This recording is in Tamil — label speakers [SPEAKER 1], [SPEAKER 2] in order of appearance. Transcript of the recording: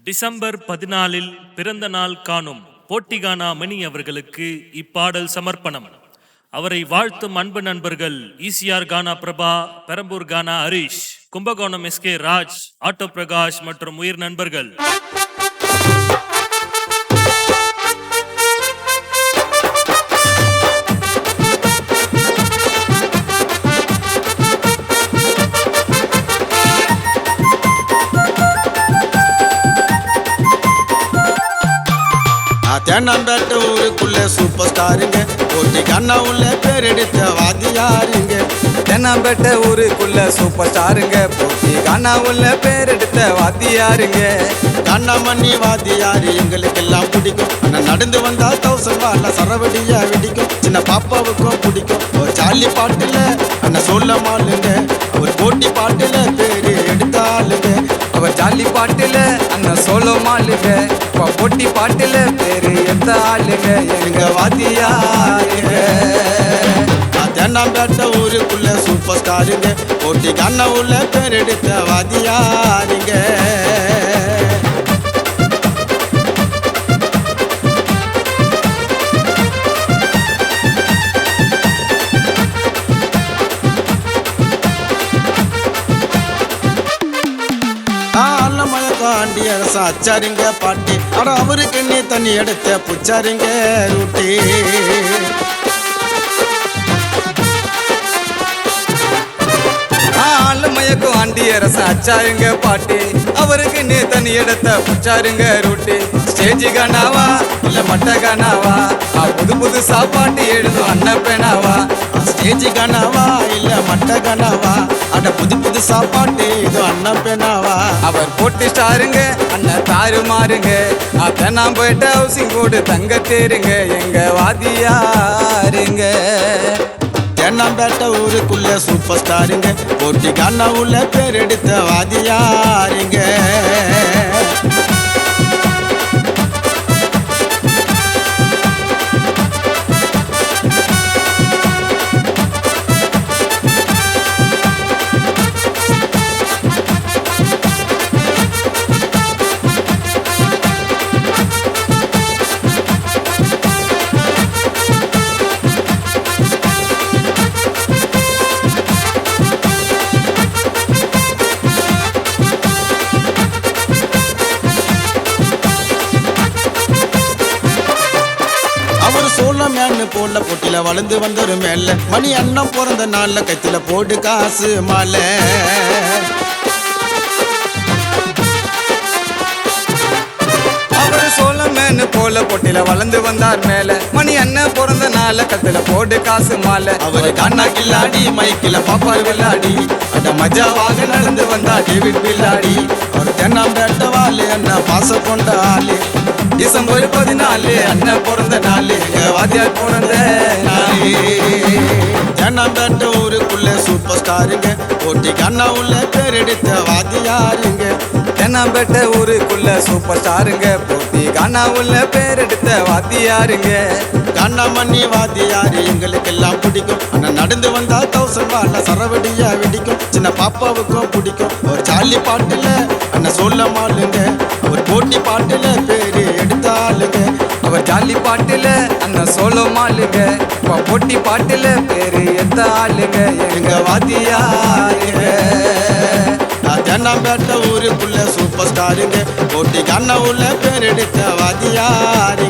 [SPEAKER 1] டிசம்பர் 14 பிறந்த நாள் காணும் போட்டிகானா மணி அவர்களுக்கு இப்பாடல் சமர்ப்பணம். அவரை வாழ்த்தும் அன்பு நண்பர்கள் ஈசிஆர் கானா பிரபா, பெரம்பூர் கானா ஹரிஷ், கும்பகோணம் எஸ்கே ராஜ், ஆட்டோ பிரகாஷ் மற்றும் உயிர் நண்பர்கள்.
[SPEAKER 2] தேனாம்பேட்டை ஊருக்குள்ள சூப்பர் ஸ்டாருங்க, போட்டிகானா உள்ள பேர் எடுத்த வாத்தியாருங்க.
[SPEAKER 3] தேனாம்பேட்டை ஊருக்குள்ள சூப்பர் ஸ்டாருங்க, போட்டிகானா உள்ள பேர் எடுத்த வாத்தியாருங்க.
[SPEAKER 2] கண்ணமணி வாத்தியாரு எங்களுக்கெல்லாம் பிடிக்கும். ஆனால் நடந்து வந்தா 1000 வாழ சரவடியா வெடிக்கும். சின்ன பாப்பாவுக்கும் பிடிக்கும். ஒரு ஜாலி பாட்டுல அண்ணன் சொல்ல மாளுங்க, அவர் போட்டி பாட்டுல பேரு எடுத்தாளுங்க.
[SPEAKER 3] அவர் ஜாலி பாட்டுல அண்ணன் சோலோ மாளுங்க, போட்டி பாட்டுல பேரு எத்த ஆளுங்க எங்க வாத்தியாருங்க.
[SPEAKER 2] தேனாம்பேட்டை ஊருக்குள்ள சூப்பர் ஸ்டாருங்க, போட்டிகானா உள்ள பேர் எடுத்த வாத்தியாருங்க. ஆண்டி அரசா அச்சாருங்க பாட்டி, அட அவருக்கு நீ தண்ணி எடுத்த புச்சாருங்க ரூட்டி.
[SPEAKER 3] மயக்கும் ஆண்டி அரச அச்சாருங்க பாட்டி, அவருக்கு நீ தண்ணி எடுத்த புச்சாருங்க ரூட்டி. ஸ்டேஜ் கானாவா இல்ல மட்ட கானாவா, புது புது சாப்பாட்டு எழுதும் அண்ணன் பேனாவா.
[SPEAKER 2] ஸ்டேஜ் கானாவா இல்ல மட்ட கானாவா, அட புது புது சாப்பாட்டு இது அண்ணன் பேனாவா.
[SPEAKER 3] அவர் போட்டி ஸ்டாருங்க அண்ணன் தாறு மாறுங்க, அதான் போயிட்ட ஹவுசிங் போர்டு தங்க தேருங்க எங்க வாத்தியாருங்க.
[SPEAKER 2] தேனாம்பேட்டை ஊருக்குள்ள சூப்பர் ஸ்டாருங்க, போட்டிகானா உள்ள பேர் எடுத்த வாத்தியாருங்க. அவர் சோழமேன்னு போல போட்டில வளர்ந்து வந்தொரு மேல, மணி அண்ணன் பிறந்த நாள்ல கைத்துல போடு காசு மாலை.
[SPEAKER 3] அவர் சோழமேன்னு போல போட்டில வளர்ந்து வந்தார் மேல, மணி அண்ணன் பிறந்த நாள கத்துல போடு காசு மாலை.
[SPEAKER 2] அவரு கானா கில்லாடி மைக்கில பாப்பாரு வில்லாடி, அட மஜாவாக நடந்து வந்தா டேவிட் பில்லாடி. அவர் தேனாம்பேட்டை வாழு அண்ணா பாச கொண்ட ஆளு.
[SPEAKER 3] டிசம்பர் 14 அண்ணன் பிறந்த நாள் வாத்தியார் பிறந்த நாளே.
[SPEAKER 2] தேனாம்பேட்டை ஊருக்குள்ள சூப்பர் ஸ்டாருங்க, போட்டிகானா உள்ள பேர் எடுத்த வாத்தியாருங்க.
[SPEAKER 3] தேனாம்பேட்டை ஊருக்குள்ள சூப்பர் ஸ்டாருங்க, போட்டிகானா உள்ள பேர் எடுத்த வாத்தியாருங்க.
[SPEAKER 2] கண்ணமணி வாத்தியாரு எங்களுக்கெல்லாம் பிடிக்கும். ஆனா நடந்து வந்தா 1000 வாழ சரவடியா வெடிக்கும். சின்ன பாப்பாவுக்கும் பிடிக்கும். ஒரு ஜாலி பாட்டுல அண்ணன் சொல்ல மாளுங்க, அவர் போட்டி பாட்டுல பேரு எடுத்தாளுங்க.
[SPEAKER 3] அவர் ஜாலி பாட்டுல அண்ணன் சோலோ மாளுங்க, போட்டி பாட்டுல பேரு எத்த ஆளுங்க எங்க வாத்தியாருங்க.
[SPEAKER 2] தேனாம்பேட்டை ஊருக்குள்ள சூப்பர் ஸ்டாருங்க, போட்டிகானா உள்ள பேர் எடுத்த வாத்தியாரு.